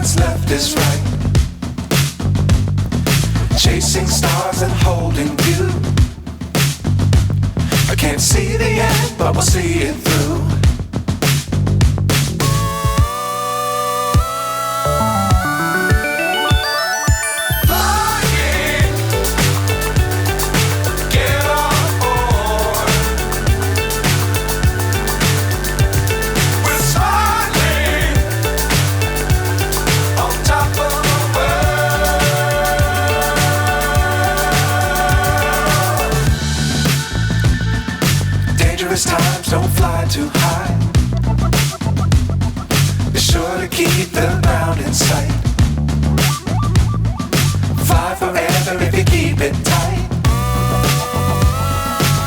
what's left is right. Chasing stars and holding you. I can't see the end, but we'll see it through. Times don't fly too high. Be sure to keep the ground in sight. Fly forever if you keep it tight.